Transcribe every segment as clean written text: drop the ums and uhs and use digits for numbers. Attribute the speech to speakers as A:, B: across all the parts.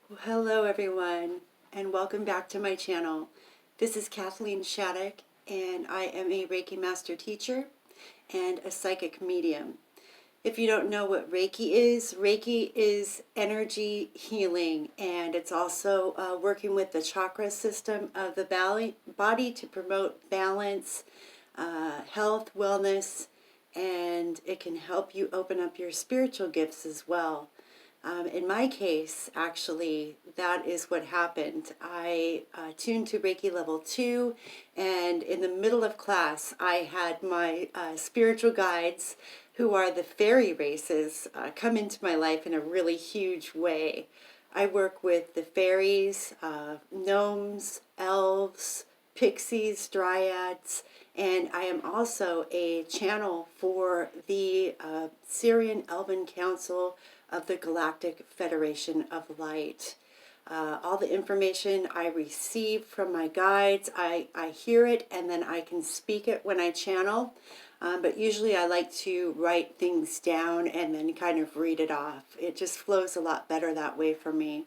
A: Well, hello everyone, and welcome back to my channel. This is Kathleen Shattuck, and I am a Reiki Master Teacher and a psychic medium. If you don't know what Reiki is energy healing, and it's also working with the chakra system of the body to promote balance, health, wellness, and it can help you open up your spiritual gifts as well. In my case, actually, that is what happened. I tuned to Reiki level 2, and in the middle of class, I had my spiritual guides, who are the fairy races, come into my life in a really huge way. I work with the fairies, gnomes, elves, pixies, dryads, and I am also a channel for the Syrian Elven Council of the Galactic Federation of Light. All the information I receive from my guides, I hear it and then I can speak it when I channel. But usually I like to write things down and then kind of read it off. It just flows a lot better that way for me.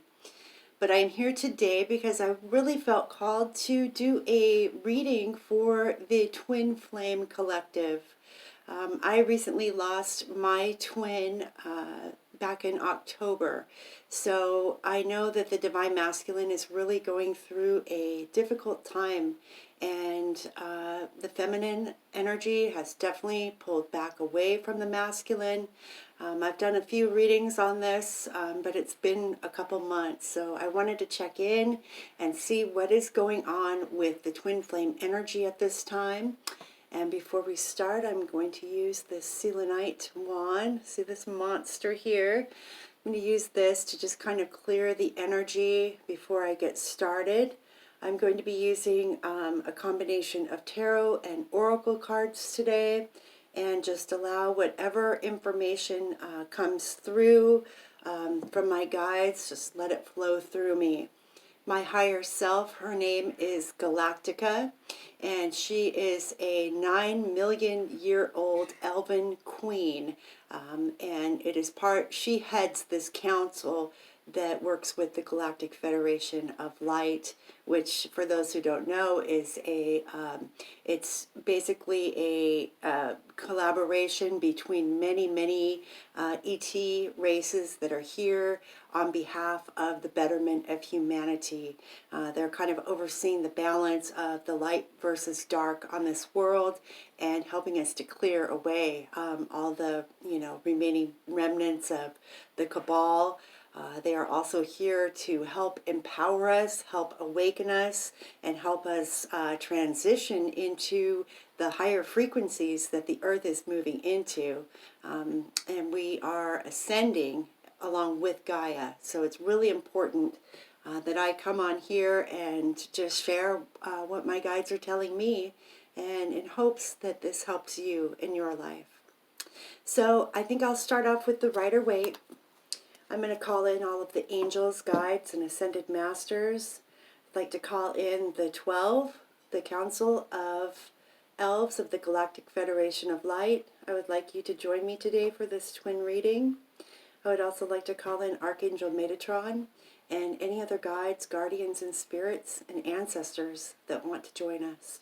A: But I'm here today because I really felt called to do a reading for the Twin Flame Collective. I recently lost my twin back in October. So I know that the Divine Masculine is really going through a difficult time, and the feminine energy has definitely pulled back away from the masculine. I've done a few readings on this, but it's been a couple months, so I wanted to check in and see what is going on with the twin flame energy at this time. And before we start, I'm going to use this selenite wand. See this monster here? I'm going to use this to just kind of clear the energy before I get started. I'm going to be using a combination of tarot and oracle cards today, and just allow whatever information comes through from my guides, just let it flow through me. My higher self, her name is Galactica, and she is a 9 million-year-old elven queen, and she heads this council that works with the Galactic Federation of Light, which, for those who don't know, is it's basically a collaboration between many ET races that are here on behalf of the betterment of humanity. They're kind of overseeing the balance of the light versus dark on this world, and helping us to clear away all the remaining remnants of the cabal. They are also here to help empower us, help awaken us, and help us transition into the higher frequencies that the earth is moving into. And we are ascending along with Gaia. So it's really important that I come on here and just share what my guides are telling me, and in hopes that this helps you in your life. So I think I'll start off with the Rider-Waite. I'm going to call in all of the angels, guides, and ascended masters. I'd like to call in the 12, the Council of Elves of the Galactic Federation of Light. I would like you to join me today for this twin reading. I would also like to call in Archangel Metatron and any other guides, guardians, and spirits and ancestors that want to join us.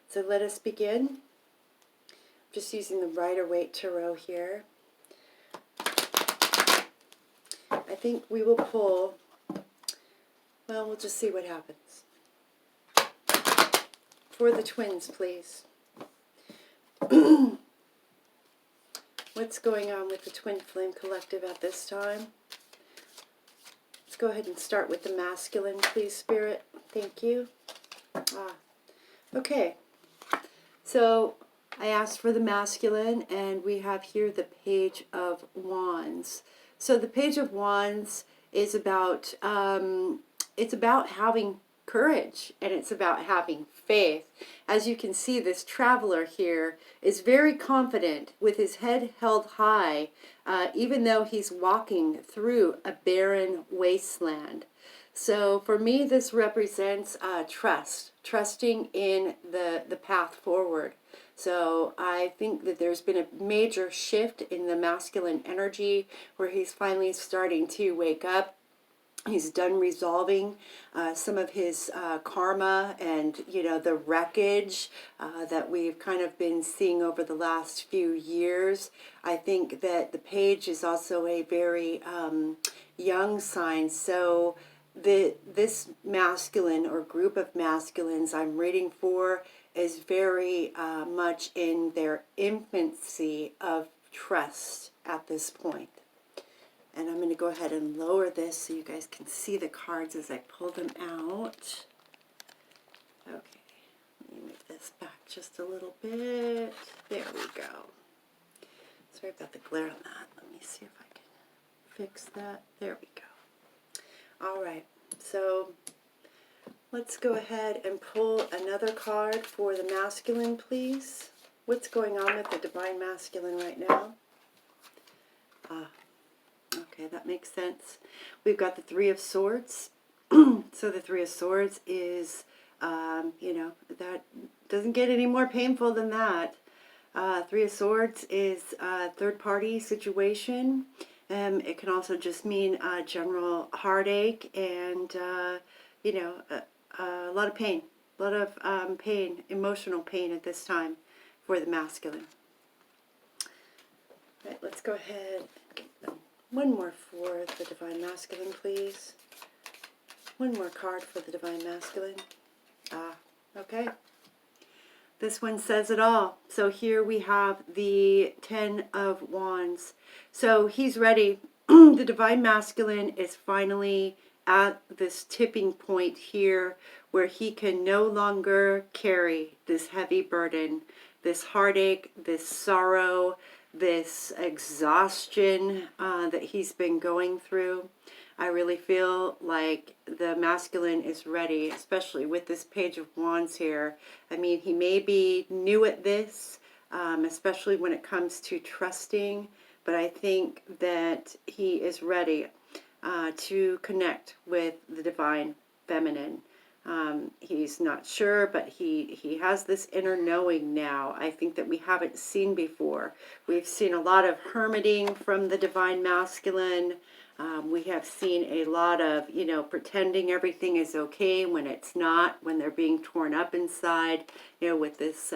A: So let us begin. I'm just using the Rider-Waite Tarot here. I think we will pull, well, we'll just see what happens. For the twins, please. What's going on with the Twin Flame Collective at this time? Let's go ahead and start with the masculine, please, Spirit. Thank you. Okay. So I asked for the masculine, and we have here the Page of Wands. So the Page of Wands is about having courage, and it's about having faith. As you can see, this traveler here is very confident with his head held high, even though he's walking through a barren wasteland. So for me, this represents trusting in the path forward. So I think that there's been a major shift in the masculine energy where he's finally starting to wake up. He's done resolving some of his karma and, the wreckage that we've kind of been seeing over the last few years. I think that the page is also a very young sign. So this masculine or group of masculines I'm reading for is very much in their infancy of trust at this point. And I'm going to go ahead and lower this so you guys can see the cards as I pull them out. Okay, let me move this back just a little bit. There we go. Sorry about the glare on that. Let me see if I can fix that. There we go. All right, so let's go ahead and pull another card for the masculine, please. What's going on with the Divine Masculine right now? Okay, that makes sense. We've got the Three of Swords. So the Three of Swords is, that doesn't get any more painful than that. Three of Swords is a third-party situation. It can also just mean general heartache and, a lot of pain. A lot of pain, emotional pain at this time for the masculine. All right, let's go ahead. One more for the Divine Masculine, please. One more card for the Divine Masculine. Okay. This one says it all. So here we have the Ten of Wands. So he's ready. The Divine Masculine is finally at this tipping point here where he can no longer carry this heavy burden, this heartache, this sorrow, this exhaustion that he's been going through. I really feel like the masculine is ready, especially with this Page of Wands here. I mean, he may be new at this, especially when it comes to trusting, but I think that he is ready to connect with the Divine Feminine. He's not sure, but he has this inner knowing now. I think that we haven't seen before. We've seen a lot of hermiting from the Divine Masculine. We have seen a lot of, pretending everything is okay when it's not, when they're being torn up inside, with this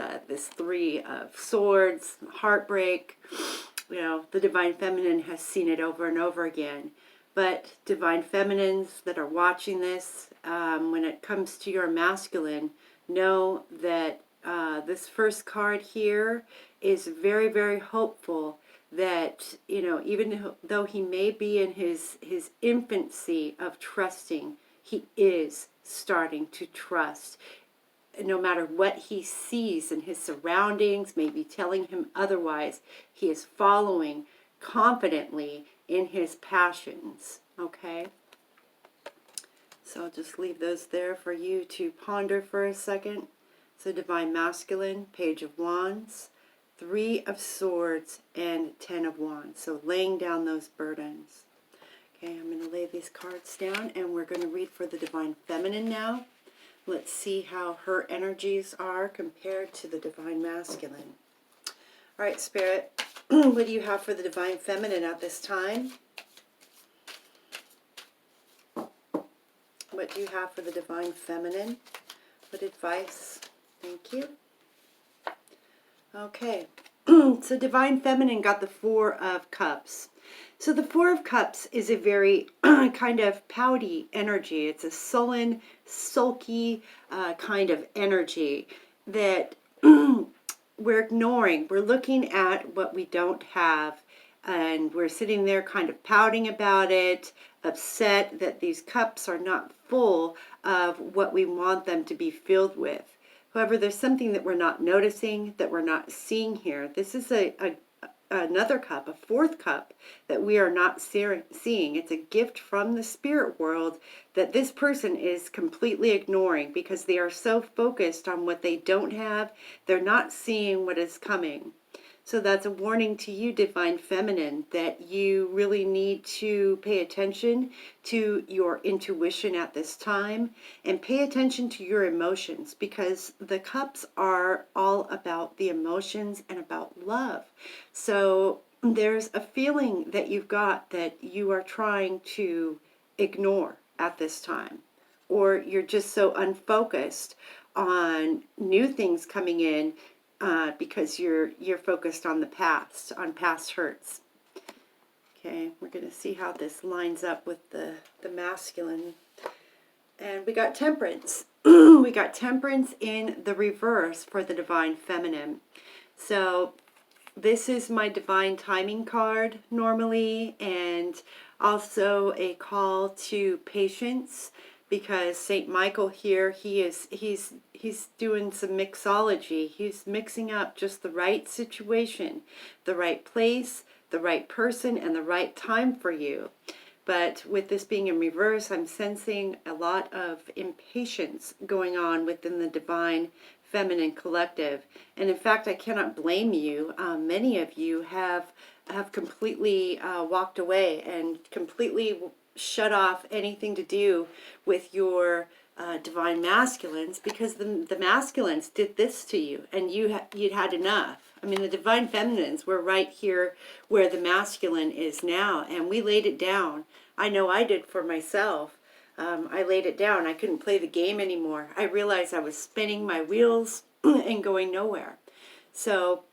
A: Three of Swords, heartbreak. The Divine Feminine has seen it over and over again. But Divine Feminines that are watching this, when it comes to your masculine, know that this first card here is very, very hopeful that, even though he may be in his infancy of trusting, he is starting to trust. No matter what he sees in his surroundings, maybe telling him otherwise, he is following confidently in his passions. Okay? So I'll just leave those there for you to ponder for a second. So Divine Masculine, Page of Wands, Three of Swords, and Ten of Wands. So laying down those burdens. Okay, I'm going to lay these cards down and we're going to read for the Divine Feminine now. Let's see how her energies are compared to the Divine Masculine. All right, Spirit, what do you have for the Divine Feminine at this time? What do you have for the Divine Feminine? What advice? Thank you. Okay, so Divine Feminine got the Four of Cups. So the Four of Cups is a very kind of pouty energy. It's a sullen, sulky kind of energy that we're ignoring. We're looking at what we don't have, and we're sitting there kind of pouting about it, upset that these cups are not full of what we want them to be filled with. However, there's something that we're not noticing, that we're not seeing here. This is another cup, a fourth cup, that we are not seeing. It's a gift from the spirit world that this person is completely ignoring because they are so focused on what they don't have, they're not seeing what is coming. So that's a warning to you, Divine Feminine, that you really need to pay attention to your intuition at this time and pay attention to your emotions, because the cups are all about the emotions and about love. So there's a feeling that you've got that you are trying to ignore. at this time, or you're just so unfocused on new things coming in because you're focused on the past, on past hurts. Okay, we're going to see how this lines up with the masculine. And we got Temperance. We got Temperance in the reverse for the Divine Feminine. So this is my Divine Timing card normally, and also a call to patience, because Saint Michael here, he's doing some mixology. He's mixing up just the right situation, the right place, the right person, and the right time for you. But with this being in reverse, I'm sensing a lot of impatience going on within the Divine Feminine collective. And in fact, I cannot blame you. Many of you have completely walked away and completely shut off anything to do with your divine masculines, because the masculines did this to you, and you'd had enough. I mean, the divine feminines were right here where the masculine is now, and we laid it down. I know I did for myself. I laid it down. I couldn't play the game anymore. I realized I was spinning my wheels and going nowhere. So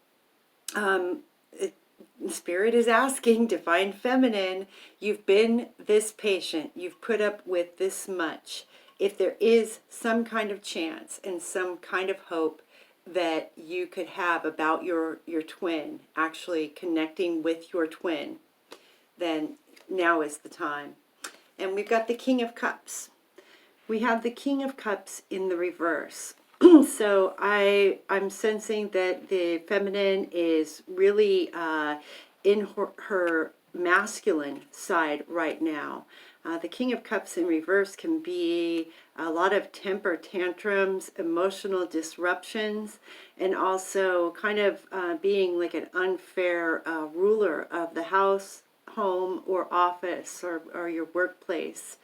A: Spirit is asking, Divine Feminine, you've been this patient. You've put up with this much. If there is some kind of chance and some kind of hope that you could have about your twin, actually connecting with your twin, then now is the time. And we've got the King of Cups. We have the King of Cups in the reverse. So I'm sensing that the feminine is really in her masculine side right now. The King of Cups in reverse can be a lot of temper tantrums, emotional disruptions, and also kind of being like an unfair ruler of the house, home, or office, or your workplace.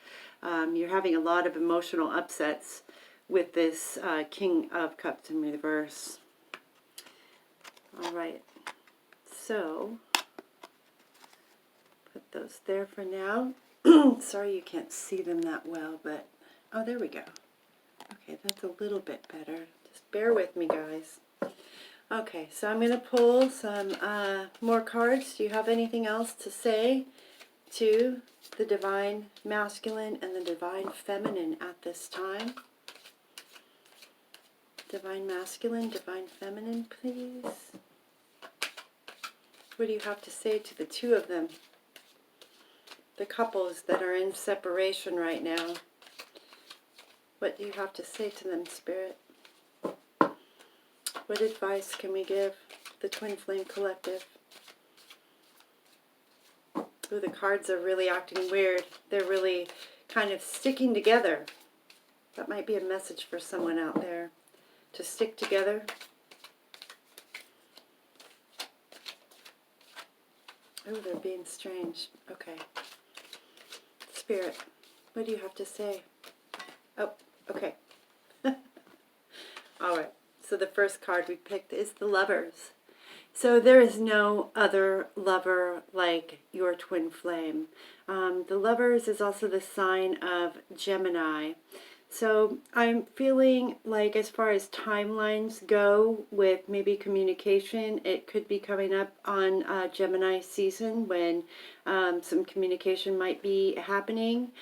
A: You're having a lot of emotional upsets with this King of Cups in reverse. All right, so put those there for now. Sorry you can't see them that well, but oh, there we go. Okay, that's a little bit better. Just bear with me, guys. Okay, so I'm going to pull some more cards. Do you have anything else to say to the Divine Masculine and the Divine Feminine at this time? Divine Masculine, Divine Feminine, please. What do you have to say to the two of them? The couples that are in separation right now. What do you have to say to them, Spirit? What advice can we give the Twin Flame Collective? Oh, the cards are really acting weird. They're really kind of sticking together. That might be a message for someone out there. To stick together. Oh, they're being strange. Okay. Spirit, what do you have to say? Oh, okay. All right. So the first card we picked is the Lovers. So there is no other lover like your twin flame. The Lovers is also the sign of Gemini. So I'm feeling like, as far as timelines go with maybe communication, it could be coming up on Gemini season when some communication might be happening.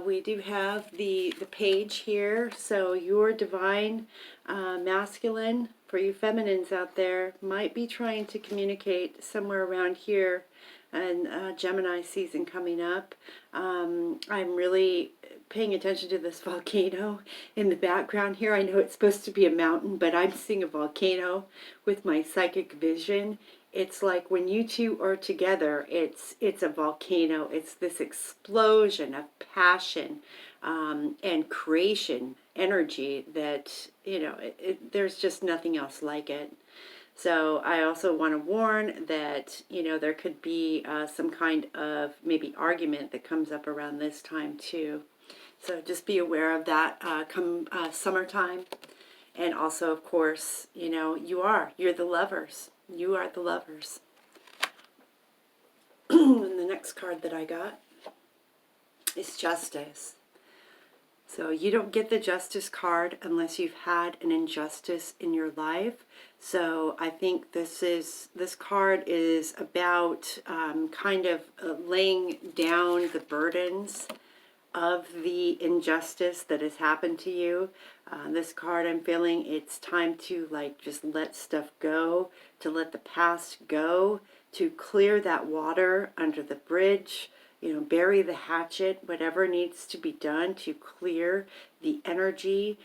A: We do have the page here, so your divine masculine, for you feminines out there, might be trying to communicate somewhere around here, and Gemini season coming up. I'm really paying attention to this volcano in the background here. I know it's supposed to be a mountain, but I'm seeing a volcano with my psychic vision. It's like when you two are together, it's a volcano. It's this explosion of passion and creation energy that, you know, there's just nothing else like it. So I also want to warn that, you know, there could be some kind of maybe argument that comes up around this time too. So just be aware of that come summertime. And also, of course, you know, you're the Lovers. You are the Lovers. And the next card that I got is Justice. So you don't get the Justice card unless you've had an injustice in your life. So I think this card is about kind of laying down the burdens of the injustice that has happened to you. This card, I'm feeling it's time to like just let stuff go, to let the past go, to clear that water under the bridge, you know, bury the hatchet, whatever needs to be done to clear the energy.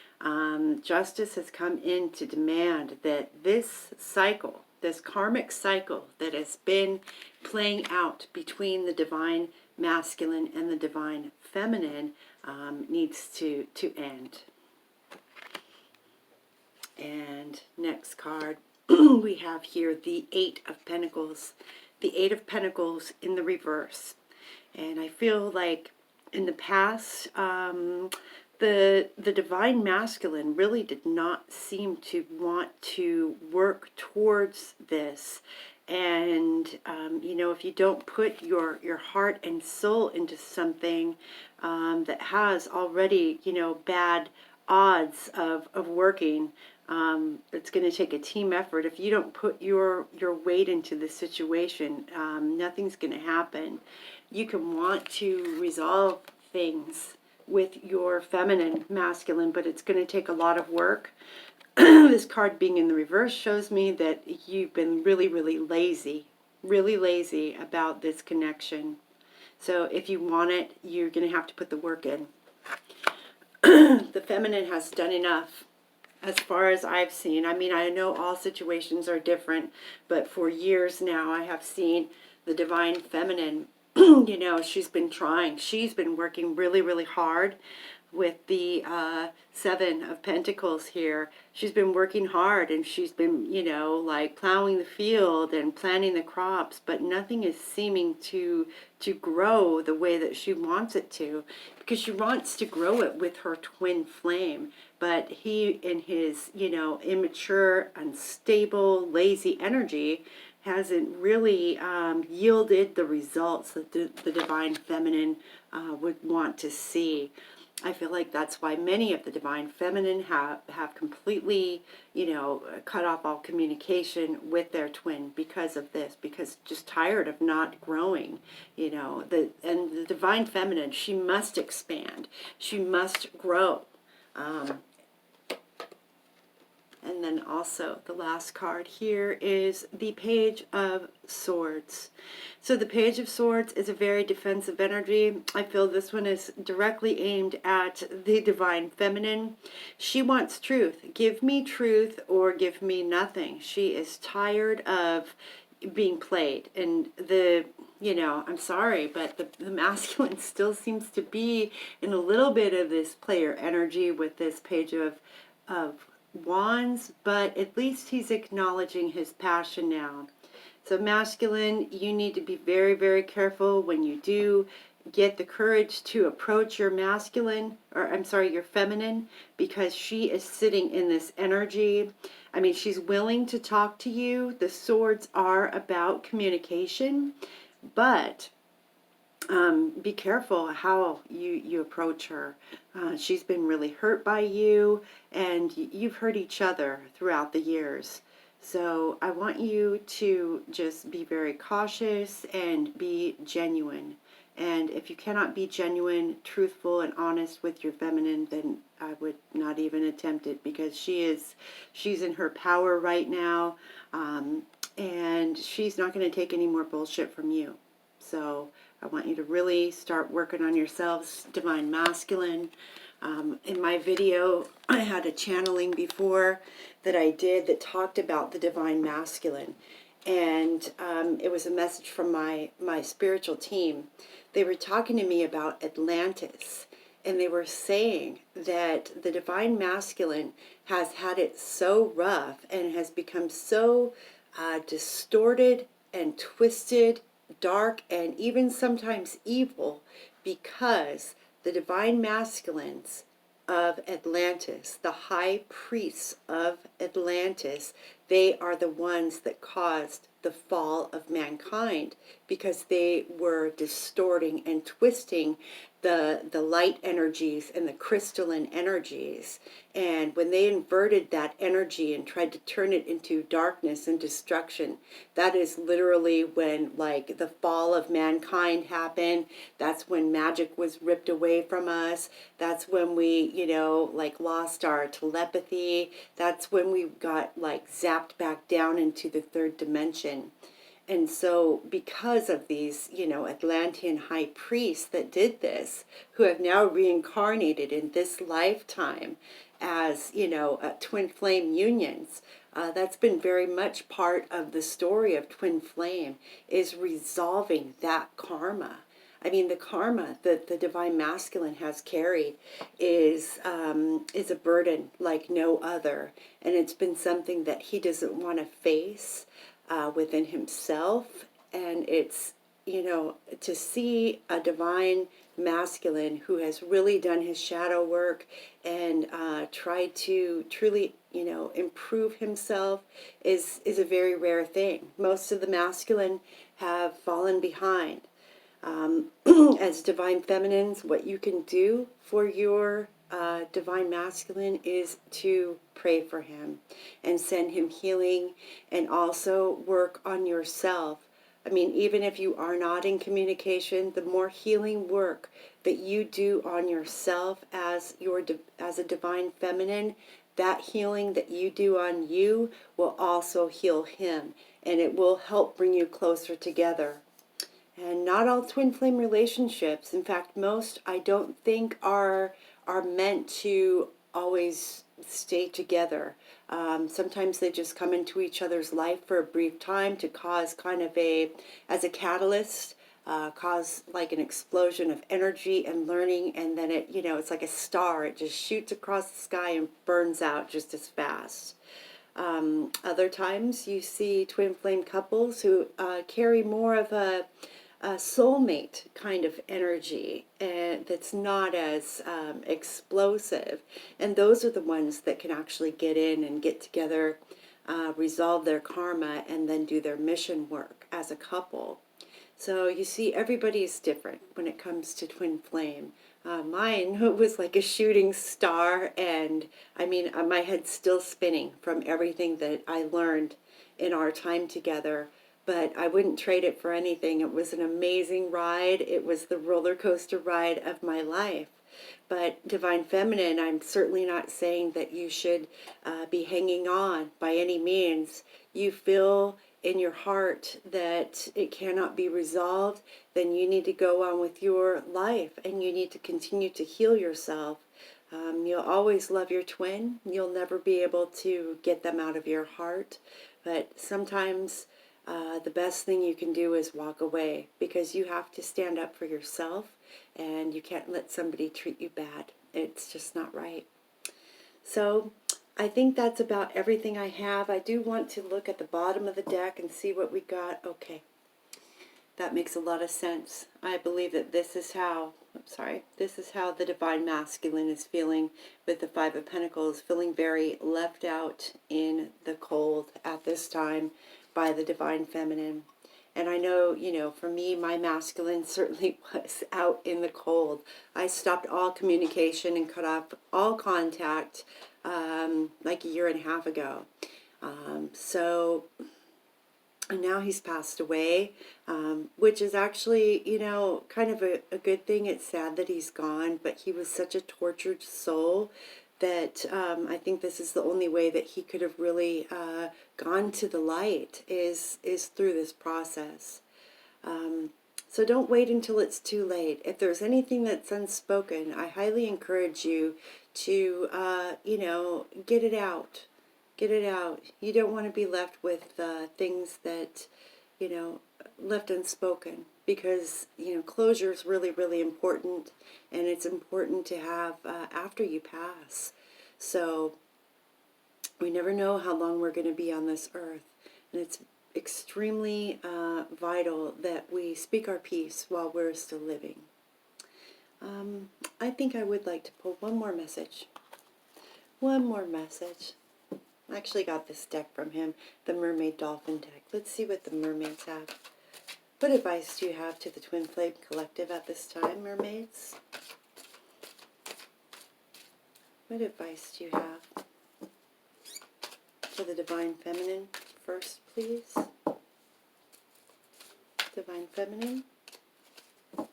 A: Justice has come in to demand that this cycle, this karmic cycle that has been playing out between the divine masculine and the divine feminine needs to end. And next card, we have here the Eight of Pentacles. The Eight of Pentacles in the reverse. And I feel like in the past, the divine masculine really did not seem to want to work towards this. And, you know, if you don't put your heart and soul into something that has already, you know, bad odds of working, it's going to take a team effort. If you don't put your weight into the situation, nothing's going to happen. You can want to resolve things with your feminine masculine, but it's going to take a lot of work. This card being in the reverse shows me that you've been really, really lazy about this connection. So if you want it, you're going to have to put the work in. The feminine has done enough as far as I've seen. I mean, I know all situations are different, but for years now I have seen the divine feminine, you know, she's been trying. She's been working really, really hard with the Seven of Pentacles here. She's been working hard, and she's been, you know, like plowing the field and planting the crops, but nothing is seeming to grow the way that she wants it to, because she wants to grow it with her twin flame. But he, in his, you know, immature, unstable, lazy energy, hasn't really yielded the results that the divine feminine would want to see. I feel like that's why many of the divine feminine have completely, you know, cut off all communication with their twin because of this, because just tired of not growing, you know. And the divine feminine, she must expand. She must grow. And then also the last card here is the Page of Swords. So the Page of Swords is a very defensive energy. I feel this one is directly aimed at the divine feminine. She wants truth. Give me truth or give me nothing. She is tired of being played. And you know, I'm sorry, but the masculine still seems to be in a little bit of this player energy with this Page of Wands, but at least he's acknowledging his passion now. So masculine, you need to be very, very careful when you do get the courage to approach your masculine, or I'm sorry, your feminine, because she is sitting in this energy. I mean, she's willing to talk to you. The swords are about communication, but be careful how you approach her. She's been really hurt by you, and you've hurt each other throughout the years. So I want you to just be very cautious and be genuine. And if you cannot be genuine, truthful, and honest with your feminine, then I would not even attempt it, because she's in her power right now, and she's not going to take any more bullshit from you. So I want you to really start working on yourselves, divine masculine. In my video, I had a channeling before that I did that talked about the divine masculine. And it was a message from my spiritual team. They were talking to me about Atlantis. And they were saying that the divine masculine has had it so rough and has become so distorted and twisted, dark, and even sometimes evil, because the divine masculines of Atlantis, the high priests of Atlantis, they are the ones that caused the fall of mankind, because they were distorting and twisting the light energies and the crystalline energies. And when they inverted that energy and tried to turn it into darkness and destruction, that is literally when, like, the fall of mankind happened. That's when magic was ripped away from us. That's when we, like, lost our telepathy. That's when we got, like, zapped back down into the third dimension. And so because of these, Atlantean high priests that did this, who have now reincarnated in this lifetime as, twin flame unions, that's been very much part of the story of twin flame, is resolving that karma. I mean, the karma that the divine masculine has carried is a burden like no other, and it's been something that he doesn't want to face within himself. And it's, to see a divine masculine who has really done his shadow work and tried to truly, improve himself is a very rare thing. Most of the masculine have fallen behind. As divine feminines, what you can do for your divine masculine is to pray for him and send him healing, and also work on yourself. I mean, even if you are not in communication, the more healing work that you do on yourself as a divine feminine, that healing that you do on you will also heal him, and it will help bring you closer together. And not all twin flame relationships, in fact, most, I don't think are meant to always stay together. Sometimes they just come into each other's life for a brief time to cause kind of as a catalyst, cause like an explosion of energy and learning, and then it's like a star. It just shoots across the sky and burns out just as fast. Other times you see twin flame couples who carry more of a soulmate kind of energy, and that's not as explosive. And those are the ones that can actually get in and get together, resolve their karma, and then do their mission work as a couple. So you see, everybody is different when it comes to twin flame. Mine was like a shooting star, and I mean, my head's still spinning from everything that I learned in our time together. But I wouldn't trade it for anything. It was an amazing ride. It was the roller coaster ride of my life. But Divine Feminine, I'm certainly not saying that you should be hanging on by any means. You feel in your heart that it cannot be resolved, then you need to go on with your life, and you need to continue to heal yourself. You'll always love your twin. You'll never be able to get them out of your heart. But sometimes the best thing you can do is walk away, because you have to stand up for yourself, and you can't let somebody treat you bad. It's just not right. So I think that's about everything I have. I do want to look at the bottom of the deck and see what we got. Okay, that makes a lot of sense. I believe that this is how the divine masculine is feeling with the Five of Pentacles, feeling very left out in the cold at this time by the divine feminine. And I know, for me, my masculine certainly was out in the cold. I stopped all communication and cut off all contact like a year and a half ago. And now he's passed away, which is actually, kind of a good thing. It's sad that he's gone, but he was such a tortured soul that I think this is the only way that he could have really gone to the light is through this process. So don't wait until it's too late. If there's anything that's unspoken, I highly encourage you to, get it out. Get it out. You don't want to be left with things that, left unspoken, because, closure is really, really important, and it's important to have after you pass. So we never know how long we're going to be on this earth, and it's extremely vital that we speak our piece while we're still living. I think I would like to pull one more message. One more message. I actually got this deck from him, the Mermaid Dolphin deck. Let's see what the mermaids have. What advice do you have to the Twin Flame Collective at this time, mermaids? What advice do you have for the Divine Feminine first, please? Divine Feminine? I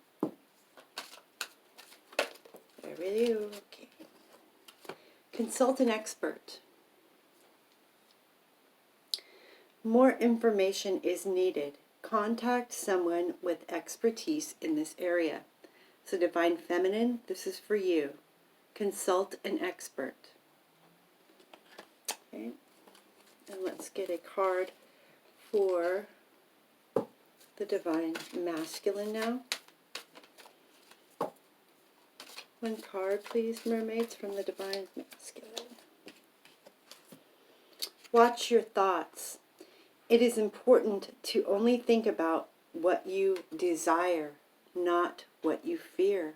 A: really do. Okay. Consult an expert. More information is needed. Contact someone with expertise in this area. So Divine Feminine, this is for you. Consult an expert. Okay. And let's get a card for the Divine Masculine now. One card, please, mermaids, from the Divine Masculine. Watch your thoughts. It is important to only think about what you desire, not what you fear.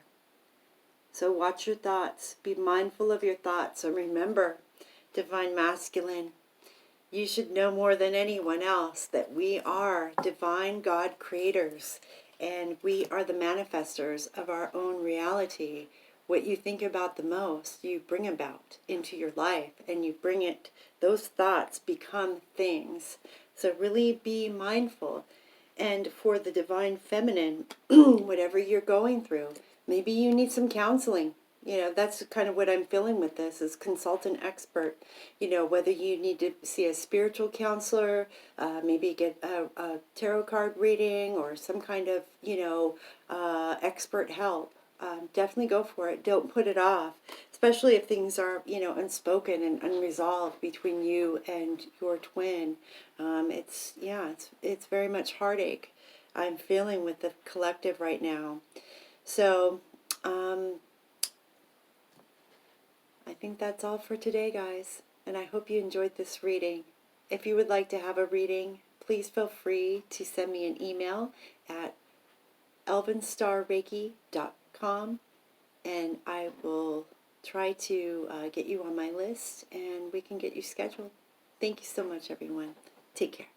A: So watch your thoughts. Be mindful of your thoughts. And remember, Divine Masculine, you should know more than anyone else that we are divine God creators, and we are the manifestors of our own reality. What you think about the most, you bring about into your life, and you bring it, those thoughts become things. So really be mindful. And for the Divine Feminine, whatever you're going through, maybe you need some counseling. You know, that's kind of what I'm feeling with this, is consult an expert. You know, whether you need to see a spiritual counselor, maybe get a tarot card reading or some kind of, you know, expert help. Definitely go for it. Don't put it off, especially if things are, you know, unspoken and unresolved between you and your twin. It's very much heartache I'm feeling with the collective right now. So, I think that's all for today, guys, and I hope you enjoyed this reading. If you would like to have a reading, please feel free to send me an email at elvinstarreiki.com, and I will try to get you on my list, and we can get you scheduled. Thank you so much, everyone. Take care.